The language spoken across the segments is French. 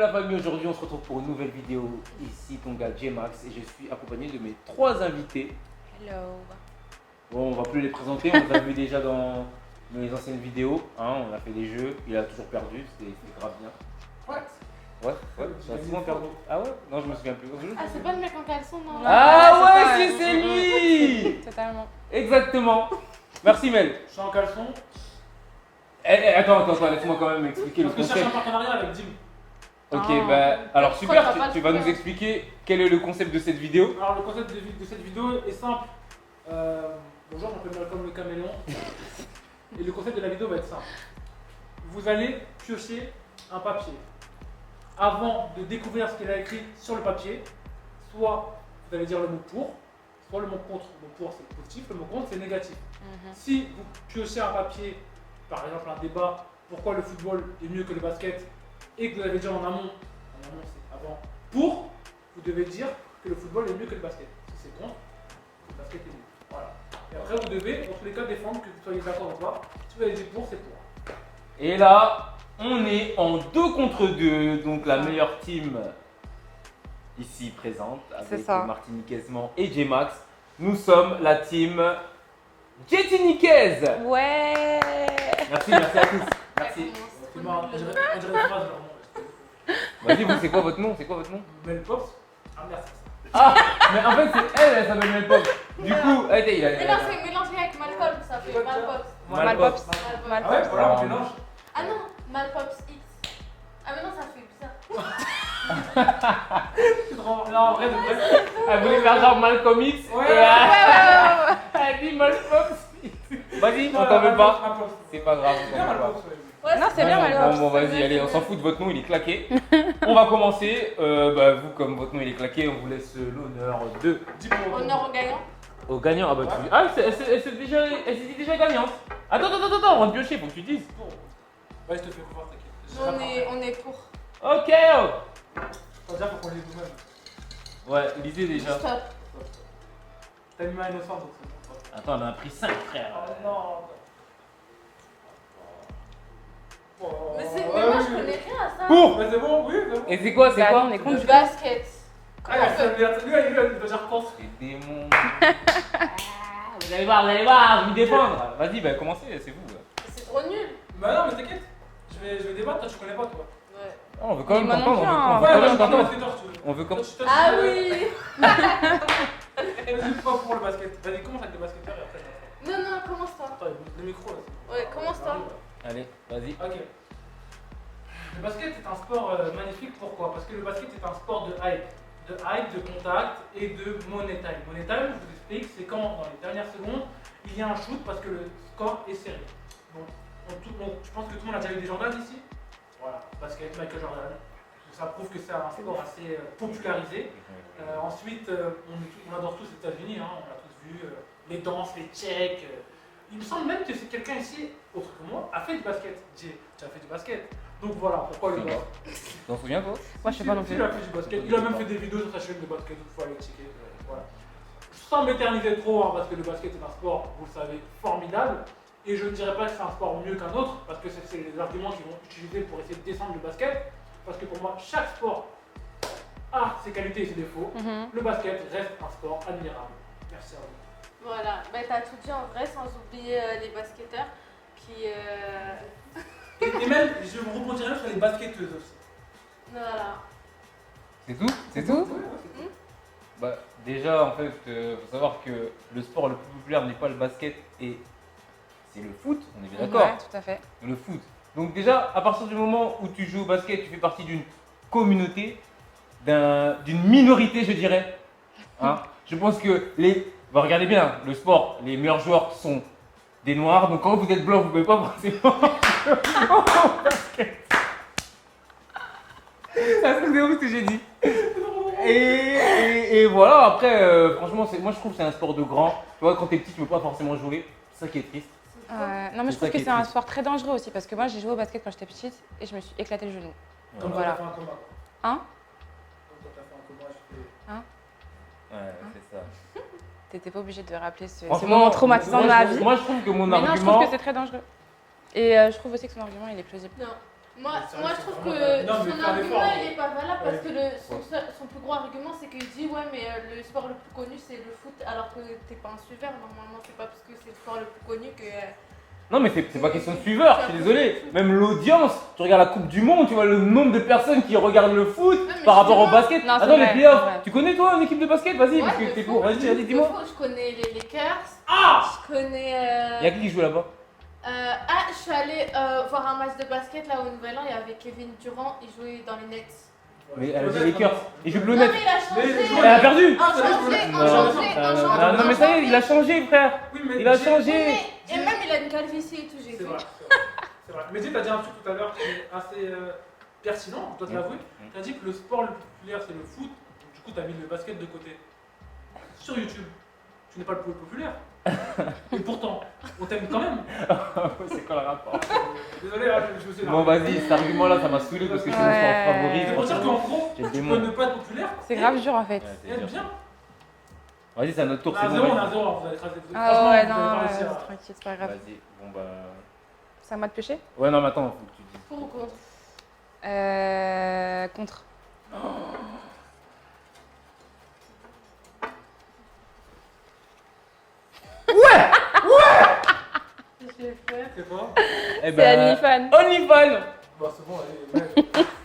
la famille, aujourd'hui on se retrouve pour une nouvelle vidéo. Ici ton gars J-Max et je suis accompagné de mes 3 invités. Hello. Bon, on va plus les présenter, on les a vus déjà dans mes anciennes vidéos. Hein, on a fait des jeux, il a toujours perdu, c'était grave bien. Ouais, il a souvent perdu. Ah ouais? Non, je me souviens plus. Ah, c'est pas le mec en caleçon, non? Ah Ouais, ouais, c'est ça, c'est lui. Totalement. Exactement. Merci Mel. Je suis en caleçon. Attends, laisse-moi quand même expliquer le Parce que je cherche concept. un partenariat avec Dim. Ok, Ah. bah alors Pourquoi super, t'as pas tu le vas faire nous expliquer quel est le concept de cette vidéo. Alors le concept de cette vidéo est simple. Bonjour, je m'appelle Malcolm le caméléon. Et le concept de la vidéo va être simple. Vous allez piocher un papier. Avant de découvrir ce qu'il a écrit sur le papier, soit vous allez dire le mot pour, soit le mot contre. Le mot pour c'est positif, le mot contre c'est négatif. Si vous piochez un papier, par exemple un débat, pourquoi le football est mieux que le basket, et que vous avez dit en amont c'est avant, pour, vous devez dire que le football est mieux que le basket. Si c'est contre, le basket est mieux. Voilà. Et après vous devez, dans tous les cas, défendre que vous soyez d'accord ou pas. Si vous avez dit pour, c'est pour. Et là, on est en 2 contre 2, donc la meilleure team ici présente C'est avec ça. Martiniquaisement et J-Max. Nous sommes la team Jetiniquaise. Ouais. Merci à tous. Merci. C'est marrant, on dirait une phrase de leur nom. Vas-y, vous, c'est quoi votre nom? C'est quoi votre nom? Mel Pops. Ah merci. Ah, mais en fait, c'est elle s'appelle Mel Pop. Du coup, arrêtez, il a. Mais non, c'est mélangé avec Malcolm, ça fait Malpops. Malpops. Ah ouais, voilà, on mélange. Ah non, Malpops X. Ah mais non, ça fait bizarre. C'est trop. Non, en vrai, de vrai. Elle voulait faire genre Malcolm X. Ouais. Et elle dit Mel Pop. Vas-y, on t'en veut pas. C'est pas grave, on C'est t'en bien veut pas. Malpops, ouais. Ouais, Non, c'est bien, Bon, Malpops. bon, vas-y, allez, on s'en fout de votre nom, il est claqué. On va commencer. Vous, comme votre nom il est claqué, on vous laisse l'honneur de. Dis pour. Honneur au gagnant. Au gagnant. Ah bah tu. Ah, elle s'est dit déjà gagnante. Attends, on va te piocher, faut que tu dises. Ouais, je te fais confiance, t'inquiète. On est pour. Ok. Ça veut dire faut qu'on lise nous-mêmes. Ouais, lisez déjà. Stop. T'as une main innocente donc c'est bon. Attends, on en a pris 5, frère. Oh non. Oh. Mais c'est. Ouais, Mais moi oui, je oui. connais rien à ça. Pour. Mais c'est bon, oui, c'est bon. Et c'est quoi, c'est Bah, quoi? on est contre Du basket. Ah, ça veut dire. Lui, il doit dire contre. C'est démon. Vous allez voir, je vais défendre. Vas-y, bah commencez, c'est vous. C'est trop nul. Bah non, mais t'inquiète. Je vais débattre, toi tu connais pas toi. Ouais. Ah, on veut quand même Moi non t'entendre. plus, On hein. veut Ouais, quand moi même je parle t'entendre. de basketteur si tu veux. On veut comme. Ah oui. Vas-y, pas pour le basket. Vas-y, commence avec le basketteur et après. Non, commence-toi. Attends, le micro là. Ouais, commence-toi. Allez, vas-y. Ok. Le basket est un sport magnifique, pourquoi? Parce que le basket est un sport de hype. De hype, de contact et de money time. Money time, je vous explique, c'est quand dans les dernières secondes, il y a un shoot parce que le score est serré. Donc, je pense que tout le monde a déjà eu des Jordan ici. Voilà, basket, Michael Jordan. Donc, ça prouve que c'est un sport assez popularisé. Ensuite, on adore tous les États-Unis, hein, on l'a tous vu, les danses, les checks. Il me semble même que c'est quelqu'un ici, autre que moi, a fait du basket. Jay, tu as fait du basket. Donc voilà, pourquoi le Si. basket? Tu t'en souviens toi? Moi, je sais pas non Si, plus. il a fait du basket. Il a même fait des vidéos sur sa chaîne de basket, il faut aller checker. Voilà. Sans m'éterniser trop, hein, parce que le basket est un sport, vous le savez, formidable. Et je ne dirais pas que c'est un sport mieux qu'un autre, parce que c'est les arguments qu'ils vont utiliser pour essayer de descendre le basket. Parce que pour moi, chaque sport a ses qualités et ses défauts. Le basket reste un sport admirable. Merci à vous. Voilà. Bah t'as tout dit en vrai, sans oublier les basketteurs qui. Et même, je vous rebondirai sur les basketteuses aussi. Voilà. C'est tout? C'est tout? Bah déjà en fait, faut savoir que le sport le plus populaire n'est pas le basket et c'est le foot, on est bien d'accord? Ouais, tout à fait. Le foot. Donc déjà, à partir du moment où tu joues au basket, tu fais partie d'une communauté, d'une minorité je dirais. Hein, je pense que bah, regardez bien, le sport, les meilleurs joueurs sont des noirs, donc quand vous êtes blanc, vous ne pouvez pas forcément au basket. Ça se fait où ce que j'ai dit? Et voilà, après, franchement, moi je trouve que c'est un sport de grand. Tu vois, quand t'es petit, tu ne peux pas forcément jouer. C'est ça qui est triste. Non, mais je C'est ça trouve qui que est c'est un triste. sport très dangereux aussi parce que moi, j'ai joué au basket quand j'étais petite et je me suis éclaté le genou. Comme Voilà. quand t'as fait un combat. Hein? Comme quand t'as fait un combat, je fais. Ouais, c'est ça. T'étais pas obligé de rappeler ce Franchement, moment traumatisant de ma vie. Moi, je trouve que mon Mais non, je argument. trouve que c'est très dangereux. Et je trouve aussi que son argument, il est plausible. Non. Moi, C'est vrai moi que je c'est trouve vraiment que pas- non, mais son faire argument l'effort. il est pas valable parce Ouais. que son plus gros argument c'est qu'il dit ouais mais le sport le plus connu c'est le foot alors que t'es pas un suiveur normalement c'est pas parce que c'est le sport le plus connu que Non, mais c'est pas question de suiveur, je suis désolé. Même l'audience, tu regardes la Coupe du Monde, tu vois le nombre de personnes qui regardent le foot mais par rapport au justement- basket. Non, c'est Attends, vrai, les playoffs, c'est vrai. tu connais toi une équipe de basket? Vas-y, parce que de t'es foot, pour. Vas-y, dis-moi. de foot, je connais les Lakers, Ah je connais Y'a qui joue là-bas? je suis allée voir un match de basket là au Nouvel An, il y avait Kevin Durant, il jouait dans les Nets. Mais elle a dit Lakers. Il joue Non bleu mais net. il a changé. Mais- Elle a perdu. Un Non, mais ça y est, il a changé, frère. Oui, mais Il a Jay- changé. Et même il a une calvitie et tout, j'ai C'est vu. vrai, c'est vrai. Mais tu as dit un truc tout à l'heure qui est assez pertinent, je dois te l'avouer. Tu as dit que le sport le plus populaire c'est le foot, donc, du coup tu as mis le basket de côté. Sur YouTube, tu n'es pas le plus populaire. Et pourtant, on t'aime quand même. C'est quoi le rapport? Désolé, hein, je me suis Bon, vas-y, cet argument-là, ça m'a saoulé parce que c'est mon Ouais. sport favori. C'est pour dire qu'en gros, J'ai le tu démon. peux ne pas être populaire. C'est grave dur en fait. Ouais, c'est Et être dur. bien. Vas-y, c'est à notre tour. On C'est a bon, zéro, on vas-y. a zéro, vous allez écraser. Ah Franchement, ouais, vous non, allez pas réussir. tranquille, c'est pas grave. Vas-y, bon bah. C'est à moi de pêcher Ouais, non, mais attends, faut que tu dises. Pour ou contre? Contre. J'ai peur. C'est quoi Eh C'est OnlyFans. OnlyFans. Bah, c'est bon, allez, ouais.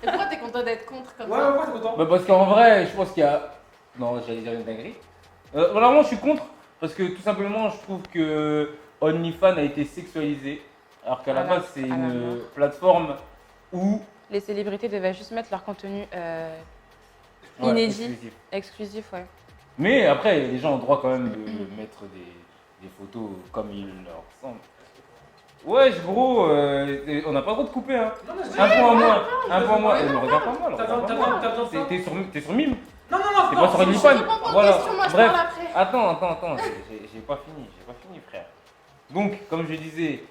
Et pourquoi t'es content d'être contre comme Ouais, ça? ouais, ouais, t'es content. Bah parce qu'en vrai, je pense qu'il y a... Non, j'allais dire une dinguerie. Vraiment, je suis contre parce que tout simplement, je trouve que OnlyFans a été sexualisé alors qu'à la Voilà, base, c'est à la une base. plateforme où... Les célébrités devaient juste mettre leur contenu Ouais, inédit, exclusif. exclusif, ouais. Mais après, les gens ont le droit quand même de mettre des photos comme il leur semble. Wesh, gros, on n'a pas le droit de couper, hein. Non, mais je dis- Un point à moi, un point à moi. Ouais, Ne regarde pas moi, T'as regarde pas moi. besoin de ça T'es sur Mime. Non, non, non, C'est pas sur Je OnlyFans. réponds pas aux Voilà, questions, moi je bref. parle après. Attends, j'ai pas fini, frère. Donc, comme je disais,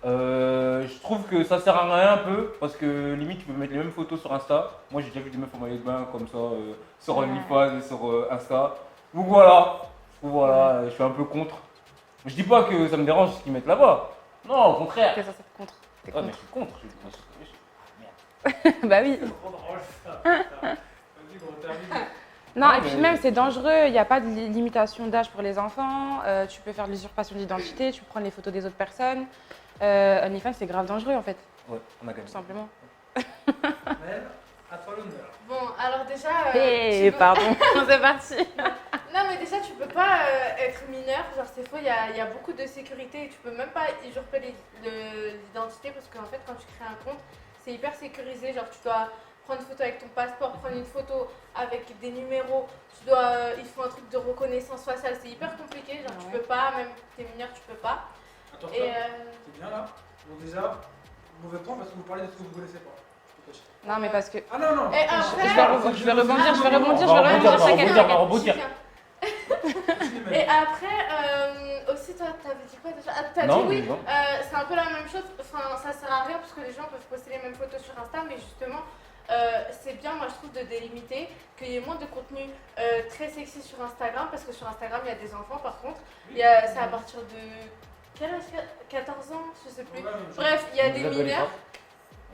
je trouve que ça sert à rien un peu, parce que limite tu peux mettre les mêmes photos sur Insta. Moi j'ai déjà vu des meufs en maillot de bain comme ça sur Ouais. OnlyFans et sur Insta. Donc voilà, je suis un peu contre. Je dis pas que ça me dérange ce qu'ils mettent là-bas. Non, au contraire. T'es censé être contre. T'es Ouais, mais contre. je suis contre. Merde. Bah oui. trop drôle, ça. Vas-y, gros, termine. Non, Ouais, et puis mais- même c'est dangereux, il n'y a pas de limitation d'âge pour les enfants, tu peux faire de l'usurpation d'identité, tu peux prendre les photos des autres personnes. OnlyFans c'est grave dangereux en fait, Ouais, on a gagné. tout simplement. Maëlle, à toi l'honneur. Bon, alors déjà. Eh, tu veux- pardon, c'est parti. Non, mais déjà, tu peux pas être mineur, genre c'est faux, il y a beaucoup de sécurité et tu peux même pas usurper l'identité parce qu'en fait, quand tu crées un compte, c'est hyper sécurisé. Genre, tu dois prendre une photo avec ton passeport, prendre une photo avec des numéros, il faut un truc de reconnaissance faciale, c'est hyper compliqué. Genre, Ah tu ouais. peux pas, même t'es mineur, tu peux pas. Attends, Et c'est bien là. Donc, déjà, mauvais point parce que vous parlez de ce que vous connaissez pas. Je te cache. Non mais parce que... Ah non, non. Et après- Je vais rebondir, je vais rebondir, On va rebondir, t'inquiète, on va t'inquiète. rebondir. Et après, aussi, toi, t'avais dit quoi déjà? Ah, t'as Non, dit oui, mais non. c'est un peu la même chose. Enfin, ça sert à rien parce que les gens peuvent poster les mêmes photos sur Insta, mais justement, c'est bien, moi je trouve, de délimiter, qu'il y ait moins de contenu très sexy sur Instagram, parce que sur Instagram, il y a des enfants par contre. C'est à partir de. Quel âge? 14 ans? Je sais plus. Ouais, ouais, Bref, il y a Vous des abonnez mineurs. pas.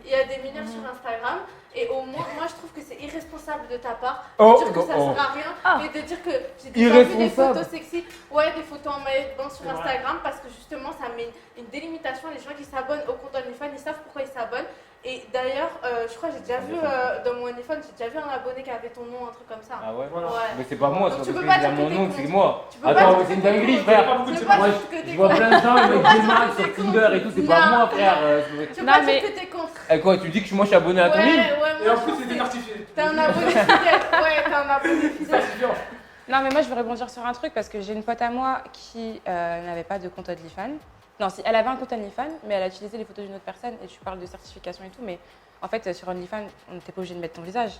Il y a des mineurs sur Instagram et au moins, moi je trouve que c'est irresponsable de ta part Oh, de dire que ça oh. sert à rien, Ah. mais de dire que j'ai déjà vu des Irresponsable. photos sexy, ouais, des photos en maillot de bain sur C'est vrai. Instagram parce que justement ça met une délimitation. Les gens qui s'abonnent au compte OnlyFans, ils savent pourquoi ils s'abonnent. Et d'ailleurs, je crois que j'ai déjà vu dans mon OnlyFans, j'ai déjà vu un abonné qui avait ton nom, un truc comme ça. Ah ouais. Voilà. Ouais. Mais c'est pas moi, c'est Donc parce tu que peux il pas a dire mon que t'es nom, contre. c'est moi. Tu peux pas Attends, dire mais que c'est une t'es dinguerie, contre. frère. beaucoup de Tu peux gens. pas Moi, dire que t'es je vois contre. plein de gens avec pas des dire marques que sur t'es Tinder et tout, c'est pas Non. moi, frère. Tu peux Non, pas mais- dire que t'es contre. Eh quoi, tu dis que moi je suis abonné à ton Ouais, mime? ouais, Et moi en je plus, trouve c'est que décartifié. t'es un abonné fidèle. Ouais, t'es un abonné C'est fidèle. certifiant. Non mais moi je vais rebondir sur un truc parce que j'ai une pote à moi qui n'avait pas de compte OnlyFans. Non, si, elle avait un compte OnlyFans, mais elle a utilisé les photos d'une autre personne et tu parles de certification et tout, mais en fait sur OnlyFans, on n'était pas obligé de mettre ton visage.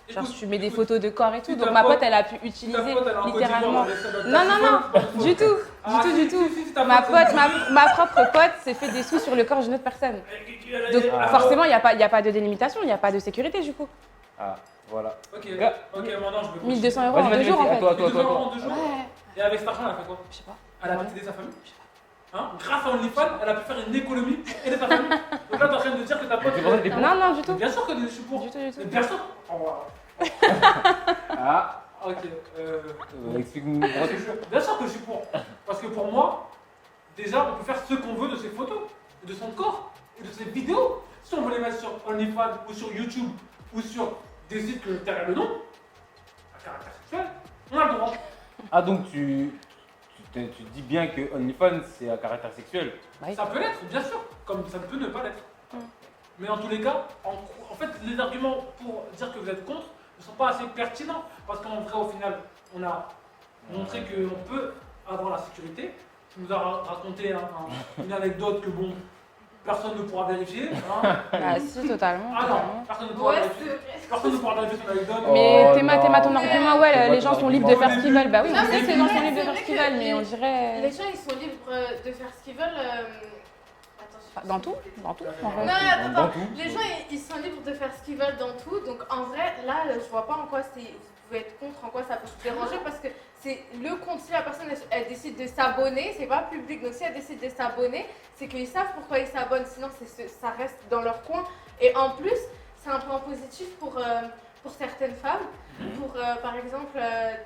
Genre Écoute, tu mets des écoute, photos de corps et tout, si donc ta ma pote- pote elle a pu si utiliser ta pote, elle a un Côte littéralement. d'Ivoire, elle essaie de- Non, non, non, pas de du tout, Ah, du tout, si, du tout. si, si, ta Ma pote, pote, ma propre pote s'est fait des sous sur le corps d'une autre personne. Donc Ah. forcément il n'y a pas de délimitation, il n'y a pas de sécurité du coup. Ah, voilà. Ok, Gars. ok, maintenant je vais continuer. 1200 € Vas-y, en vas-y, 2 jours en vas-y, à fait. toi, à 2 toi, à euros toi. en 2 jours. Ouais, Et avec cet argent, elle a fait quoi? je sais pas. Elle a aidé sa famille. Hein, grâce à OnlyFans, elle a pu faire une économie pour aider sa famille. Donc là, t'es en train de dire que ta pote. C'est pour ça que t'es pour. Non, du tout. Bien sûr que je suis pour. Du tout. Mais bien sûr. Ah, Ok. explique-nous. Bien sûr que je suis pour. Parce que pour moi, déjà, on peut faire ce qu'on veut de ses photos, de son corps et de ses vidéos. Si on veut les mettre sur OnlyFans ou sur YouTube ou sur des sites que derrière le nom, à caractère sexuel, on a le droit. Ah, donc tu dis bien que OnlyFans c'est à caractère sexuel. Bah, Ça peut l'être, bien sûr, comme ça peut ne pas l'être. Mm. Mais en tous les cas, en fait, les arguments pour dire que vous êtes contre ne sont pas assez pertinents. Parce qu'en vrai, au final, on a montré qu'on peut avoir la sécurité. Tu nous as raconté une anecdote que, bon, personne ne pourra vérifier. Hein. Bah si, totalement. Ah non, totalement. personne ne pourra Ouais, vérifier. Personne ne pourra vérifier son anecdote. Mais Oh, Théma, non. ton argument, ouais, C'est les pas gens ton sont libres de argument. faire ce qu'ils veulent. Bah oui, Non, on sait mais que les c'est gens vrai, sont libres de c'est faire vrai ce qu'ils que veulent, mais on Les dirait. gens, ils sont libres de faire ce qu'ils veulent. Attends, Dans tout en Non, vrai. attends, Dans attends. tout. Les gens, ils sont libres de faire ce qu'ils veulent dans tout. Donc, en vrai, là, je vois pas en quoi vous pouvez être contre, en quoi ça peut vous déranger. Parce que c'est le compte, si la personne, elle décide de s'abonner, c'est pas public. Donc, si elle décide de s'abonner, c'est qu'ils savent pourquoi ils s'abonnent. Sinon, ça reste dans leur coin. Et en plus, c'est un point positif pour certaines femmes. Pour, par exemple,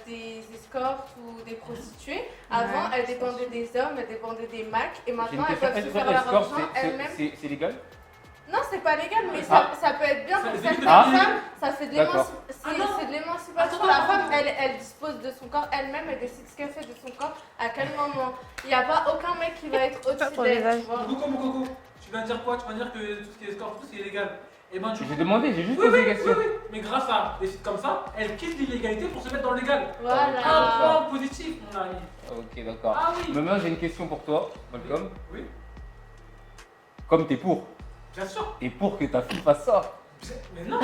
des escortes ou des prostituées. Avant, Ouais, elles dépendaient des hommes, elles dépendaient des Macs. Et J'ai maintenant, une elles peuvent se question. faire leur Escort, argent elles-mêmes. c'est légal? Non, c'est pas légal, mais Ah. ça peut être bien pour C'est certaines Ah. femmes. Ça fait de D'accord. c'est de l'émancipation. La femme, elle dispose de son corps elle-même, elle décide ce qu'elle fait de son corps, à quel moment. Il n'y a pas aucun mec qui va être au-dessus pour les d'elle, âges. tu vois. Coucou, mon coco, tu viens de dire quoi? Tu viens de dire que tout ce qui est escorte, tout c'est illégal. Et ben, du coup, J'ai demandé, j'ai juste oui, posé oui, la question. oui, oui. Mais grâce à des sites comme ça, elle quitte l'illégalité pour se mettre dans le légal. Un Voilà. point positif, mon ami. Ok, d'accord. Ah oui. Mais maintenant j'ai une question pour toi, Malcolm. Oui, Comme t'es pour, bien sûr. t'es pour que ta fille fasse ça. Mais non.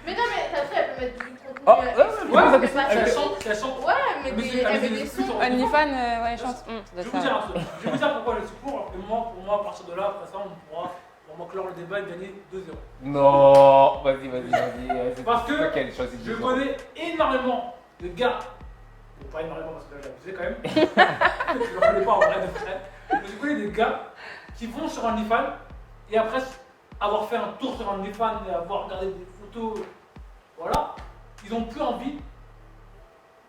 Mais non, mais ta fille, elle peut mettre du contenu. Oh, Ouais, mais mais pas elle ça. chante, elle chante. Ouais, mais Mais c'est- elle met mais des c'est sons. plus OnlyFans, ouais, chante. Ça Je doit vais être vous dire ça. un truc. Je vais vous dire pourquoi je suis pour. Et moi, pour moi, à partir de là, après ça, on pourra vraiment clore le débat et gagner 2-0. Non, vas-y. C'est Parce que pas qu'elle choisit Je de connais énormément de gars, bon, pas énormément parce que là j'ai abusé quand même, je ne connais pas en vrai de vrai, mais je connais des gars qui vont sur OnlyFans et après avoir fait un tour sur OnlyFans et avoir regardé des photos, voilà, ils n'ont plus envie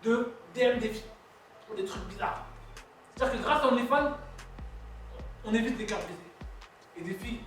de DM des filles ou des trucs bizarres. C'est-à-dire que grâce à OnlyFans, on évite des cœurs brisés et des filles.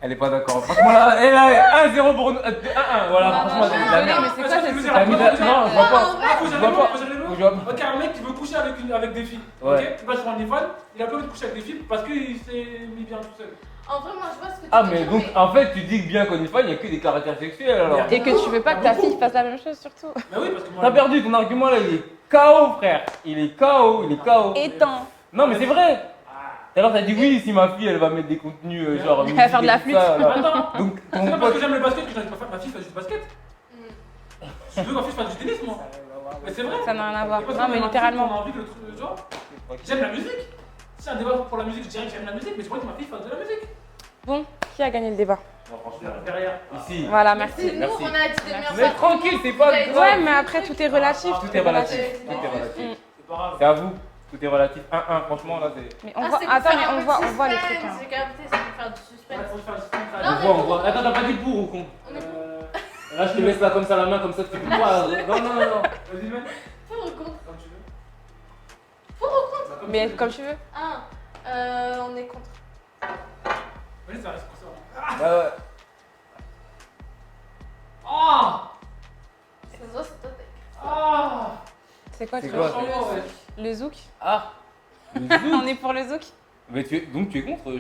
Elle est pas d'accord. Franchement là, elle a 1-0 pour nous. 1-1, voilà, Non, franchement, non, c'est de non, la non, merde. mais c'est quoi cette T'as mis la- Non, je vois pas. En vrai, Ah, faut Je que vois j'arrive pas. faut que j'arrive Je vois pas. Ok, un mec qui veut coucher avec des filles. Ouais. Ok, il va sur OnlyFans, il a pas envie de coucher avec des filles parce qu'il s'est mis bien tout seul. En vrai, moi, je vois ce que tu Ah veux mais dire, donc en fait tu dis que bien qu'OnlyFans il n'y a que des caractères sexuels alors. Merde. Et que tu veux pas que ta fille fasse la même chose, surtout. Bah oui, parce que moi. T'as perdu ton argument là, il est KO frère. Il est KO, il est KO. Étant. Non mais c'est vrai. Ah. Tout à l'heure t'as dit oui si ma fille elle va mettre des contenus genre. Elle va faire de la musique et tout ça, là. Attends, Donc c'est ton pas parce pote. que j'aime le basket que j'ai envie de faire ma fille fasse du basket. Hmm. Je veux que ma fille fasse du tennis, moi. Mais c'est vrai. Ça n'a rien à voir. Et parce Non, qu'on mais a un littéralement. truc, on a envie que le truc, genre, j'aime la musique. Si un débat pour la musique, je dirais que j'aime la musique, mais je crois que ma fille fasse de la musique. Bon, qui a gagné le débat? Non, franchement. Derrière. Ici. Voilà, merci. Nous, Merci. on a dit des merdes. Vous êtes tranquille, c'est pas grave. Ouais, mais après, tout est relatif. Tout est relatif. Tout est Mm. relatif. C'est pas grave. C'est à vous. Tout est relatif. 1-1, franchement là c'est. Mais on voit. Attends, mais on voit les trucs. hein. J'ai capté, ça peut faire du Ouais, suspense. faut faire du suspense. Non, mais On voit. Attends, t'as pas dit pour ou contre? On est pour. Là je te laisse là comme ça la main comme ça tu peux pas. Non. Vas-y, man. Pour ou contre? Comme tu veux. Pour ou contre? Bah, Mais tu veux. comme tu veux. On est contre. Vas-y, ça reste comme ça. Ouais. Ah. Ça se voit, c'est toi, t'es. Ah. C'est quoi C'est tu quoi, veux Oh, ouais. Le zouk? Ah. Le On zouk. est pour le zouk? Mais donc tu es contre.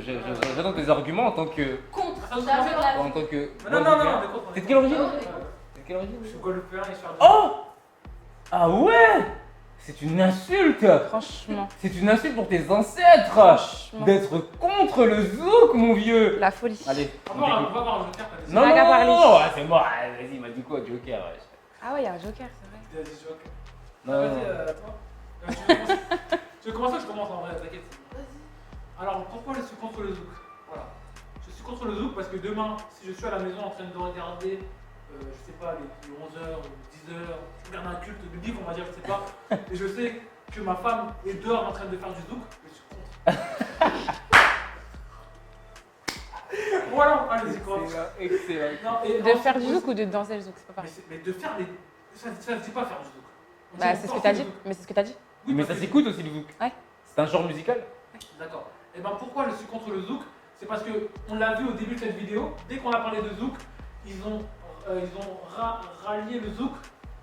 J'attends tes arguments en tant que. Contre. Ça se Jamais voit, de la En tant que. Non, on est contre. T'es de quelle origine? Non, T'es de quelle origine? Je suis golfeur, histoire de. Oh. Ah ouais. C'est une insulte. Franchement. C'est une insulte pour tes ancêtres. Franchement. D'être contre le zouk mon vieux. La folie. Allez. On va voir le joker, t'as dit. Non, On a qu'à parler. ouais, c'est moi. Vas-y, il m'a dit quoi, Joker wesh. Ah ouais, il y a un joker, c'est vrai. Il a dit joker. Non, Vas-y, non. toi. Tu veux commencer ou je commence en vrai, t'inquiète. Vas-y. Alors, pourquoi je suis contre le zouk? Voilà. Je suis contre le zouk parce que demain, si je suis à la maison en train de regarder, je sais pas, les 11h ou 10h, je regarde un culte biblique, on va dire, je sais pas, et je sais que ma femme est dehors en train de faire du zouk, je suis contre. Voilà, allez-y, quoi. Excellent. Non, et De faire du zouk ou de danser le zouk, c'est pas pareil. Mais de faire les. Ça ne dit pas faire du zouk. On Bah, dit c'est ce que danser t'as le dit. zouk. Mais c'est ce que t'as dit. Oui, Mais parce ça que- s'écoute aussi le zouk. Ouais. C'est un genre musical. D'accord. Et ben pourquoi je suis contre le zouk? C'est parce que on l'a vu au début de cette vidéo, dès qu'on a parlé de zouk, ils ont rallié le zouk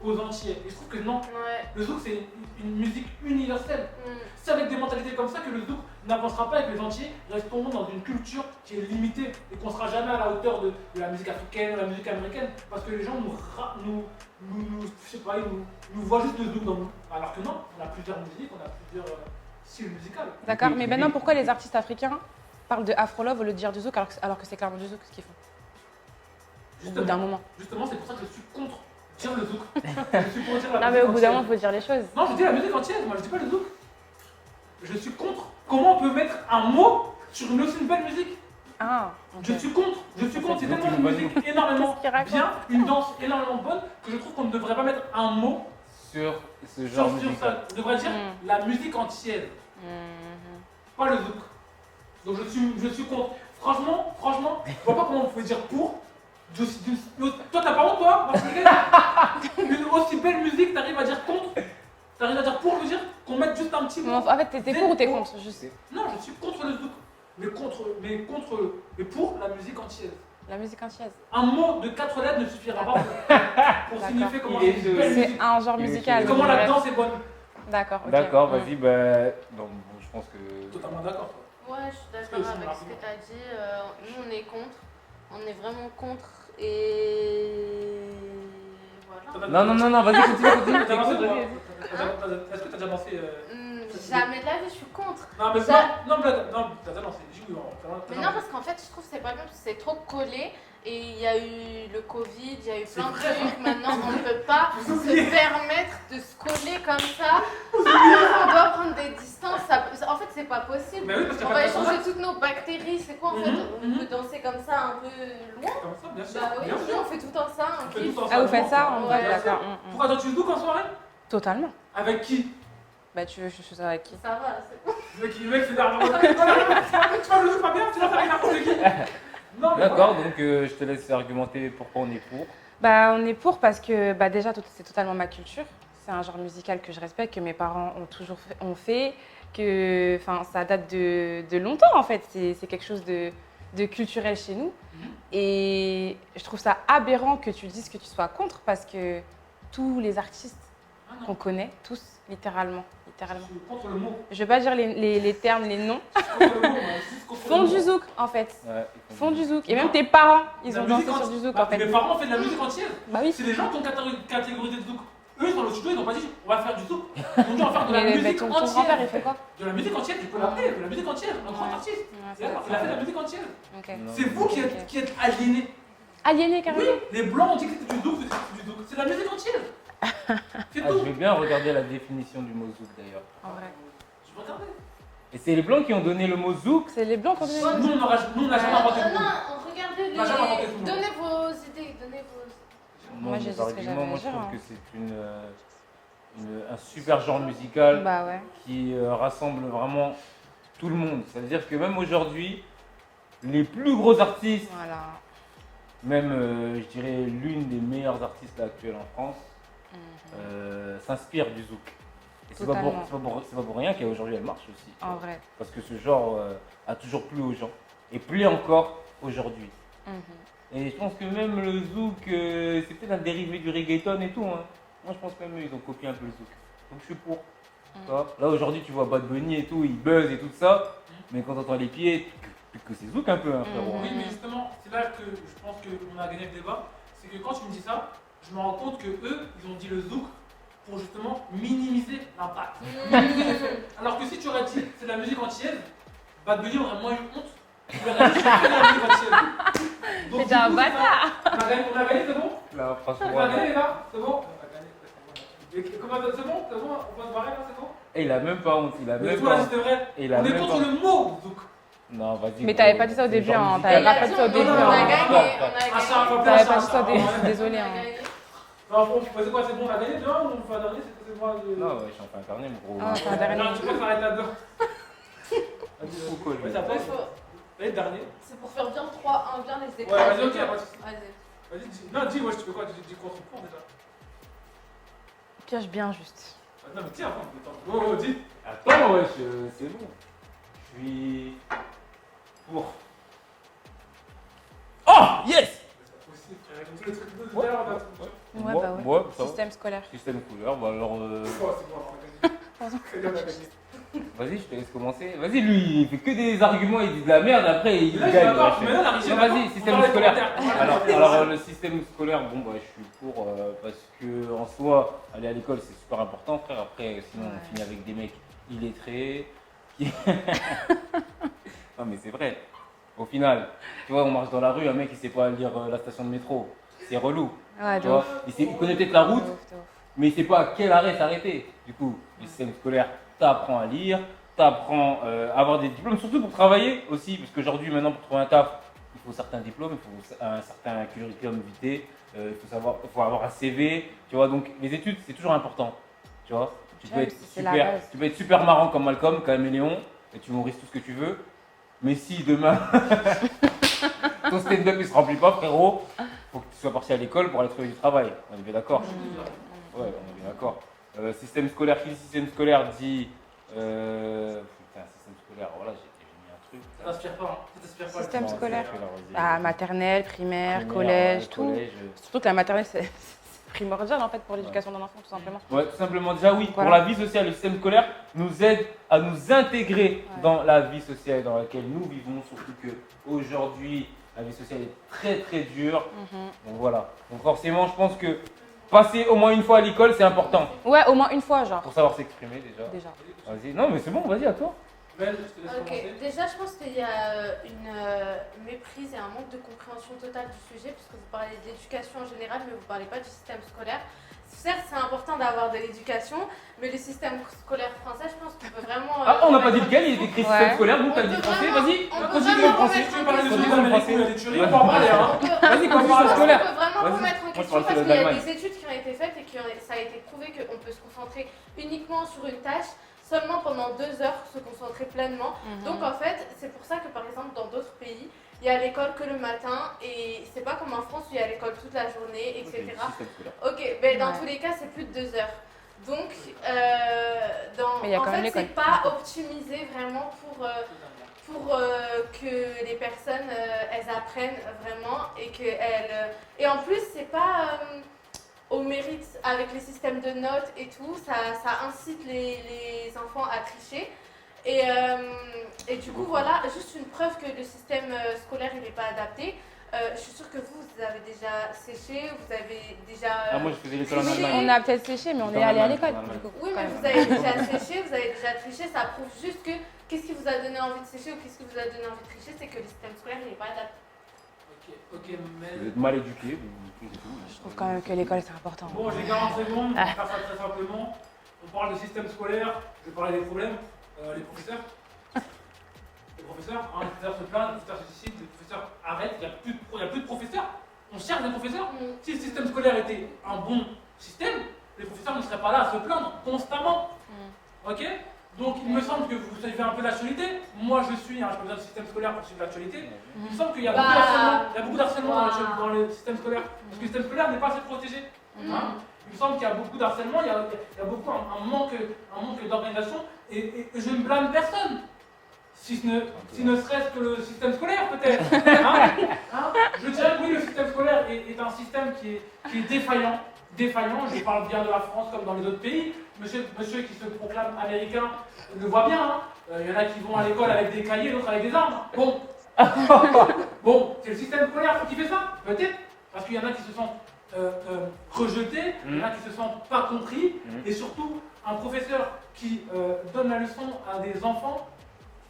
aux Antillais. Et je trouve que non, Ouais. le zouk c'est une musique universelle. Mm. C'est avec des mentalités comme ça que le zouk n'avancera pas avec les Antillais, resteront dans une culture qui est limitée et qu'on sera jamais à la hauteur de la musique africaine, de la musique américaine, parce que les gens je sais pas, nous voient juste le zouk dans nous. Alors que non, on a plusieurs musiques, on a plusieurs styles musicaux. D'accord, Oui, mais oui. maintenant, pourquoi les artistes africains parlent de Afro-Love au lieu de dire du zouk alors que c'est clairement du zouk ce qu'ils font au bout d'un moment? Justement, c'est pour ça que je suis contre dire le zouk. Je suis pour dire la Non, mais musique au bout d'un entière. moment, il faut dire les choses. Non, je dis la musique entière, moi je dis pas le zouk. Je suis contre. Comment on peut mettre un mot sur une aussi belle musique? Ah, ok. Je suis contre. Je suis contre. C'est Donc, tellement une une bonne musique énormément Qu'est-ce qu'il raconte bien, une danse énormément bonne, que je trouve qu'on ne devrait pas mettre un mot Sur ce genre sur musical. ça. On devrait dire Mm. la musique entière, Mhm. pas le zouk. Donc je suis contre. Franchement, je vois pas comment vous pouvez dire pour. Toi, t'as pas honte, toi, une aussi belle musique, t'arrives à dire contre. T'arrives à dire pour veut dire qu'on mette juste un petit mot. En fait, t'es pour ou t'es contre? Je sais. Non, je suis contre le zouk. Mais pour la musique entière. La musique entière. Un mot de 4 lettres ne suffira pas pour signifier comment Il est c'est une belle C'est musique. un genre Il est musical. Et comment la bref. danse est bonne. D'accord, ok. D'accord, Mm. vas-y, bah. Non, bon, je pense que. Totalement d'accord, toi. Ouais, je suis Parce que d'accord c'est avec un ce que argument. tu as dit. Nous, on est contre. On est vraiment contre. Et voilà. Non, vas-y, continue. T'as dansé, Vas-y, toi vas-y. Est-ce que t'as déjà dansé Jamais de la vie, je suis contre. Non, mais Ça- non, t'as déjà dansé. Dis oui, Mais non, parce qu'en fait, je trouve que c'est pas bien parce que c'est trop collé. Et il y a eu le Covid, il y a eu C'est plein de vrai, trucs. Maintenant, on ne peut pas Vous se oubliez. permettre de se coller comme ça. On doit prendre des distances. En fait, c'est pas possible. Mais oui, parce qu'il On y a va pas de échanger contact. toutes nos bactéries. C'est quoi en fait? Mhm, On mhm. peut danser comme ça un peu loin. Comme ça, bien sûr. Bah oui, bien oui, sûr. on fait tout le temps ça. On On fait kiffe. tout Ah, vous faites ça? Ouais, Ouais, bien d'accord. Pourquoi toi tu zouk en soirée? Totalement. Avec qui? Bah, tu veux, je suis ça avec qui? Ça va, c'est bon. Le mec c'est d'argent. Tu vas le zouk pas bien, tu vas faire avec n'importe qui. Non, mais D'accord, donc je te laisse argumenter pourquoi on est pour. Bah, on est pour parce que bah, déjà, c'est totalement ma culture. C'est un genre musical que je respecte, que mes parents ont fait, que ça date de longtemps en fait. C'est quelque chose de culturel chez nous. Et je trouve ça aberrant que tu dises que tu sois contre parce que tous les artistes Ah non, qu'on connaît, tous, littéralement. je suis contre le mot. Je vais pas dire les termes, les noms. Je suis contre le mot, moi, je suis contre le Font mot. du zouk en fait. Ouais, Font du zouk. Et Non. même tes parents, ils La ont dansé musique sur entière. du zouk Bah, en fait. Mes parents ont fait de la musique entière. Bah oui. C'est les gens qui ont catégorisé de zouk. Eux, dans le studio, ils n'ont pas dit on va faire du zouk. Ils ont dit on va faire de la Mais musique ton grand-père, il entière. fait quoi? De la musique entière, tu peux l'appeler, de la musique entière, un grand Ouais. artiste. Ouais, Il a fait de la musique entière. Ok. Non. C'est vous qui Ok. êtes aliénés. Aliéné carrément. Oui, les blancs ont dit que c'était du zouk, c'était du zouk. C'est de la musique entière. C'est Ah, tout. je vais bien regarder la définition du mot zouk d'ailleurs. En vrai. Je vais regarder. Et c'est les blancs qui ont donné le mot zouk. C'est les blancs qu'on dit. Ouais. Nous, on n'a jamais inventé le Non, mot. regardez On a jamais inventé tout le monde. Donnez vos idées, donnez vos. Moi, j'ai mes dit ce que arguments, j'avais à moi, je dire, trouve hein. que c'est un super genre musical Bah ouais. qui rassemble vraiment tout le monde. C'est-à-dire que même aujourd'hui, les plus gros artistes, Voilà. même je dirais l'une des meilleures artistes là, actuelles en France, s'inspire du zouk. Et c'est pas, Totalement. c'est pas pour rien qu'aujourd'hui elle marche aussi. En vrai. Parce que ce genre a toujours plu aux gens et plaît encore aujourd'hui. Mhm. Et je pense que même le zouk, c'est peut-être un dérivé du reggaeton et tout. Hein. Moi je pense que même eux, ils ont copié un peu le zouk. Donc je suis pour. Tu vois, là aujourd'hui tu vois Bad Bunny et tout, il buzz et tout ça. Mais quand t'entends les pieds, que c'est zouk un peu, hein, frérot. Mhm. Oui, mais justement, c'est là que je pense qu'on a gagné le débat. C'est que quand tu me dis ça, je me rends compte que eux, ils ont dit le zouk pour justement minimiser l'impact. Minimiser l'effet. Alors que si tu aurais dit c'est de la musique entière, Bad Bunny aurait moins eu honte. Il aurait dit c'est que de la musique entière. Donc, Mais du t'es un coup, bâtard. c'est ça. On a gagné, c'est bon? Là, On franchement. a gagné, les gars? C'est bon? On a gagné. Et comment c'est bon? C'est bon? On peut se barrer là, c'est bon? Et il a même pas honte, il a Mais même tout là, pas honte. c'était vrai. Et il a On est même contre pas le mot zouk. Non, vas-y. Mais gros, t'avais pas dit ça au c'est le début, genre hein, musical. t'avais pas fait ça au début, On a hein. gagné, on a Ah, ça, gagné. on va T'avais faire pas ça, dit ça au ça, début, on va- désolé. On a Hein. gagné. Non, c'est quoi, c'est bon, on a gagné 2-1 ou on fait un dernier? C'est moi de. Non, ouais, je suis en train d'incarner, mon gros. Ah, enfin, un dernier. Non, tu peux s'arrêter à 2. Ou quoi, lui. Ouais, ça passe. Allez, dernier. C'est pour faire bien 3-1, bien les Ouais, écraser. vas-y, ok, pas de soucis. Vas-y. Vas-y, dis. Non, dis, ouais, tu fais quoi? Dis contre pour déjà. Pioche bien juste. Ah, non, mais tiens, attends. Oh, dis. Attends, ouais, c'est bon. Je suis. Pour. Oh, yes! C'est pas possible, frère. Comme tous les trucs de tout à l'heure, on a tout. Ouais, Moi, bah ouais. moi, ça va. Système scolaire. Système couleur, bah alors. Oh, c'est bon, on a gagné. Pardon. Très bien, on a gagné. Vas-y, je te laisse commencer. Vas-y, lui, il fait que des arguments, il dit de la merde, après il Mais là, gagne. d'accord, ouais, mais là, la riche, non, d'accord. vas-y, On système parle des scolaire. commentaires. Alors, le système scolaire, bon, bah, je suis pour parce que en soi, aller à l'école c'est super important, frère. Après, sinon, Ouais. on finit avec des mecs illettrés. Non, mais c'est vrai. Au final, tu vois, on marche dans la rue, un mec il sait pas lire la station de métro. C'est relou. Ouais, Tu de vois, ouf. il connaît peut-être la route, De ouf, de ouf. mais il sait pas à quel arrêt s'arrêter. Du coup, le système scolaire t'apprend à lire, t'apprends à avoir des diplômes, surtout pour travailler aussi, parce qu'aujourd'hui, maintenant, pour trouver un taf, il faut certains diplômes, il faut un certain curriculum vitae, il faut avoir un CV, tu vois. Donc, les études, c'est toujours important, tu vois. Tu peux, Ouais, être c'est la super, base. tu peux être super marrant comme Malcolm, Caméléon, et tu humorises tout ce que tu veux, mais si demain, ton stand-up il se remplit pas, frérot, faut que tu sois parti à l'école pour aller trouver du travail. On est bien d'accord? Ouais, on est bien d'accord. Système scolaire, qui dit système scolaire dit. Putain, système scolaire, voilà, j'ai mis un truc. Ça t'inspire pas, hein. Ça t'inspire pas. Système Non, scolaire. vas-y. Ah, maternelle, primaire, Primaire, collège, ouais, tout. collège. Surtout que la maternelle, c'est primordial en fait pour l'éducation d'un enfant, tout simplement. Ouais, tout simplement, déjà oui, Voilà. pour la vie sociale, le système scolaire nous aide à nous intégrer Ouais. dans la vie sociale dans laquelle nous vivons, surtout que aujourd'hui la vie sociale est très très dure. Mhm. Donc voilà. Donc forcément, je pense que passer au moins une fois à l'école, c'est important Ouais, au moins une fois, genre. pour savoir s'exprimer déjà. Déjà. Vas-y, non mais c'est bon, vas-y à toi. Belle, je te laisse Ok, commencer. déjà je pense qu'il y a une méprise et un manque de compréhension totale du sujet, puisque vous parlez de l'éducation en général, mais vous ne parlez pas du système scolaire. Certes, c'est important d'avoir de l'éducation, mais le système scolaire français, je pense qu'on peut vraiment. Ah, on n'a pas dit lequel, il est écrit Ouais. système scolaire, donc On t'as dit peut français, vraiment- vas-y, on peut continue vraiment le français. remettre Tu veux parler de en Continue Sud le Amérique français. ou des tueries, on peut en parler, hein. Vas-y, Je continue pense le qu'on scolaire. peut vraiment Vas-y. remettre en Moi, je question parle parce de qu'il y a l'Allemagne. des études qui ont été faites et ça a été prouvé qu'on peut se concentrer uniquement sur une tâche seulement pendant 2 heures, se concentrer pleinement. Mhm. Donc en fait, c'est pour ça que par exemple dans d'autres pays, il y a l'école que le matin et c'est pas comme en France où il y a l'école toute la journée, etc. Système scolaire. Ok, mais dans Ouais. tous les cas, c'est plus de 2 heures. Donc, Mais il y a en quand même fait, c'est l'école. pas optimisé vraiment pour que les personnes elles apprennent vraiment et et en plus c'est pas au mérite avec les systèmes de notes et tout, ça incite les enfants à tricher. Et du coup, voilà, juste une preuve que le système scolaire il n'est pas adapté. Je suis sûre que vous avez déjà séché, vous avez déjà. Ah, moi je faisais l'école en Mais Allemagne. On a peut-être séché, mais on J'étais est en allé à Allemagne, l'école. j'étais en du coup, Oui, quand mais même. vous avez déjà séché, vous avez déjà triché, ça prouve juste que qu'est-ce qui vous a donné envie de sécher ou qu'est-ce qui vous a donné envie de tricher, c'est que le système scolaire n'est pas adapté. Ok, Vous Mel. êtes mal éduqué, c'est tout. Je trouve quand même que l'école c'est important. Bon, j'ai 40 secondes, on va faire ça très simplement. On parle de système scolaire, je vais parler des problèmes. Les professeurs. Les professeurs, hein, les professeurs se plaignent, les professeurs se suicident, les professeurs arrêtent, il n'y a plus de professeurs. On cherche des professeurs. Si le système scolaire était un bon système, les professeurs ne seraient pas là à se plaindre constamment. Ok? Donc il me semble que vous suivez un peu l'actualité. Moi je suis, j'ai pas besoin de système scolaire pour suivre l'actualité. Il me semble qu'il y a beaucoup d'harcèlement, il y a beaucoup d'harcèlement dans le système scolaire. Parce que le système scolaire n'est pas assez protégé. Hein? Il me semble qu'il y a beaucoup d'harcèlement, il y a beaucoup un manque d'organisation et je ne blâme personne. Si ne serait-ce que le système scolaire peut-être. Hein? Je dirais que oui, le système scolaire est un système qui est défaillant. Je parle bien de la France comme dans les autres pays. Monsieur qui se proclame américain le voit bien. Hein. Il y en a qui vont à l'école avec des cahiers, d'autres avec des armes. Bon, bon, c'est le système scolaire qui fait ça, peut-être. Parce qu'il y en a qui se sentent rejetés, il y en a qui se sentent pas compris. Et surtout, un professeur qui donne la leçon à des enfants,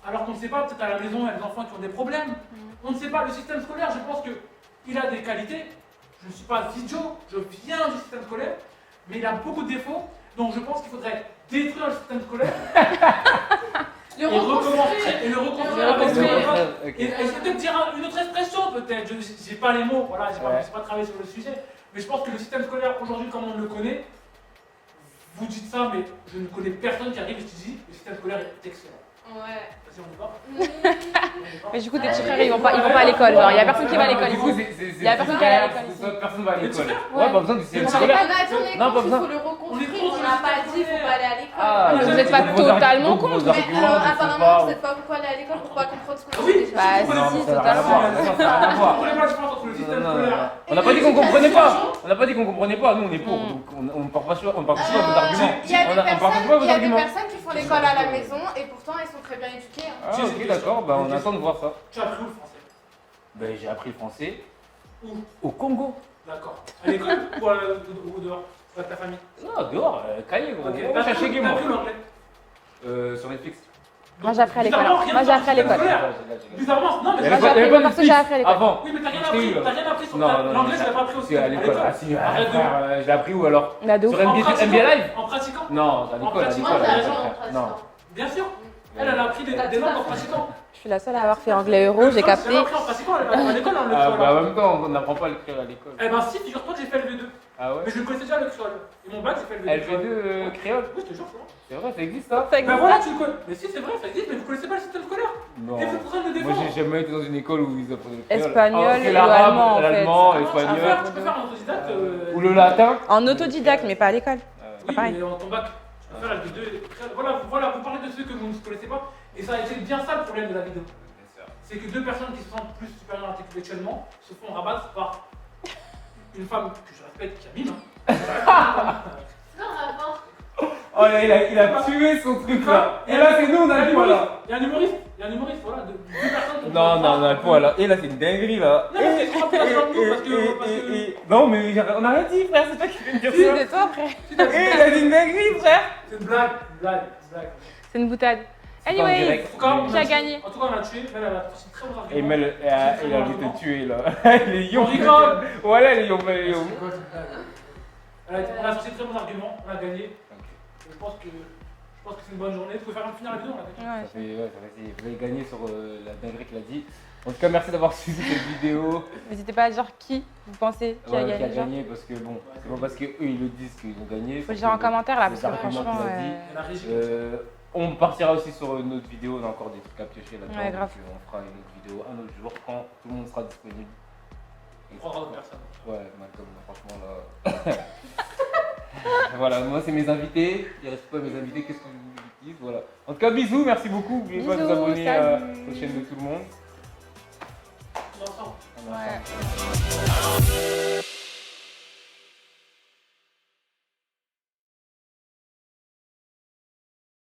alors qu'on ne sait pas, peut-être à la maison, il y a des enfants qui ont des problèmes. On ne sait pas, le système scolaire, je pense qu'il a des qualités. Je ne suis pas idiot, je viens du système scolaire, mais il a beaucoup de défauts. Donc je pense qu'il faudrait détruire le système scolaire Le reconstruire. et le reconstruire avec reconstruire. Et peut-être dire une autre expression peut-être. j'ai pas les mots, voilà, j'ai Ouais. pas travaillé sur le sujet. Mais je pense que le système scolaire aujourd'hui, comme on le connaît, vous dites ça, mais je ne connais personne qui arrive et qui dit le système scolaire est excellent. Ouais. Vas-y, on y va. Mais du coup, tes petits frères, ils vont pas à l'école. Genre, il y a personne qui va à l'école. Du coup, Il y a personne qui va à l'école ici. Personne va à Les l'école. petits Ouais, pas besoin du système On scolaire. a dit on est Non, pas contre, il besoin. faut le reconstruire. On n'a pas dit il faut pas aller à l'école. Ah, Vous donc êtes pas vos totalement donc vos contre. Mais arguments ne sont apparemment, pas- vous n'êtes pas beaucoup allé à l'école pour pas comprendre ce qu'on Oui. dit déjà. Bah, Non, si, ça n'a rien à voir. totalement. Non, ça n'a rien à Vous voir. comprenez pas la différence entre le système Non, non, scolaire non. On n'a pas dit qu'on comprenait pas. On n'a pas dit qu'on comprenait pas. Nous, on est pour. Donc, on ne part pas sur vos arguments. Il y a On des part pas personnes, sur vos il y a des arguments. personnes qui font l'école à la maison et pourtant elles sont très bien éduquées. hein. Ah, ok, d'accord. Bah, on attend de voir ça. Tu as appris où le français? Ben, j'ai appris le français Où? au Congo. D'accord. À l'école ou dehors? Avec ta famille? Non, dehors, cahier, gros. Ok. On va chercher game, T'as moi. appris l'anglais? Sur Netflix. Moi, j'ai appris à l'école. Bizarrement, rien Moi, j'ai appris à dans le l'école. système scolaire. Bizarrement, non, mais Il y Moi, avait j'ai appris pas le perso, j'ai appris à l'école. Avant. oui, mais t'as rien Je t'ai eu, là. appris sur Non, non, l'anglais, tu l'as pas appris aussi. Si, à l'école. Ah, si, Arrête de- frère, je l'ai appris où alors? Mais de ouf. Sur NBA Live? En pratiquant? Non, à l'école, à pratique. l'école. Moi, j'ai à appris l'école. en pratiquant. Non. Bien sûr. Elle a appris des langues en pratiquant. Je suis la seule à avoir fait anglais euro, j'ai capté. Elle a appris en pratiquant à l'école, hein, le Ah, bah, en créole. même temps, on n'apprend pas à l'écrire à l'école. Eh ben si, figure-toi que j'ai fait LV2. Ah ouais? Mais je connaissais déjà le créole. Et mon bac, j'ai fait LV2. LV2 créole? Oui, je te jure, c'est vrai. C'est vrai, ça existe ça? Ça Ben voilà, tu le connais. Mais si, c'est vrai, ça existe, mais vous connaissez pas le système scolaire. Non. Et vous êtes en train de le Moi, défendre. j'ai jamais été dans une école où ils apprenaient le créole. Espagnol Ah, c'est ou l'arabe, allemand, en fait. l'allemand, Tu l'espagnol. peux faire un autodidacte. Ou le latin. En autodidacte, mais pas à l'école. Oui, pareil. mais en ton bac, tu peux faire LV2. Voilà, vous parlez de ceux que vous ne connaissez pas. Et ça a été bien ça le problème de la vidéo. C'est que deux personnes qui se sentent plus supérieures intellectuellement se font rabattre par une femme que je respecte qui a mime. C'est un rapport. Oh là, il a tué son truc là. Et là, c'est nous, on a le point là. Il y a un humoriste, voilà, deux personnes qui ont Non, non, on a le point là. Et là, c'est une dinguerie là. Non, mais c'est trop bien sur nous parce que. Non, mais on a rien dit, frère. C'est toi qui viens de dire Si, ça. c'est toi, frère. Eh, il a dit une dinguerie, frère. C'est une blague, blague. C'est une boutade. en Anyway, direct. En tout cas, qui a gagné? En tout cas, on a tué, mais elle a sorti très bons arguments. Et Mel, il a envie de te tuer là. Les On lions. rigole. Voilà, les lions, les lions. On a sorti très bons arguments, on a gagné. Je pense que c'est une bonne journée. Tu peux faire finir la vidéo, on a gagné. Ça fait, ouais, vous avez gagné sur la dinguerie qu'il a dit. En tout cas, merci d'avoir suivi cette vidéo. N'hésitez pas à dire qui vous pensez qui a Ouais, qui a gagné. genre. gagné parce que bon, c'est pas parce qu'eux ils le disent qu'ils ont gagné. Faut le dire en commentaire là, parce que les arguments franchement. qu'il a dit. Et la régie. On partira aussi sur une autre vidéo, on a encore des trucs à piocher là-dedans. Ouais, grave. Donc, on fera une autre vidéo un autre jour quand tout le monde sera disponible. On prendra d'autres personnes. Ouais, Malcolm, franchement là. Voilà, moi c'est mes invités. Il reste pas mes invités, qu'est-ce que vous dites? Voilà. En tout cas, bisous, merci beaucoup. N'oubliez pas de vous Bisous, abonner salut. aux chaînes de tout le monde. Ensemble. On est ensemble. Ouais.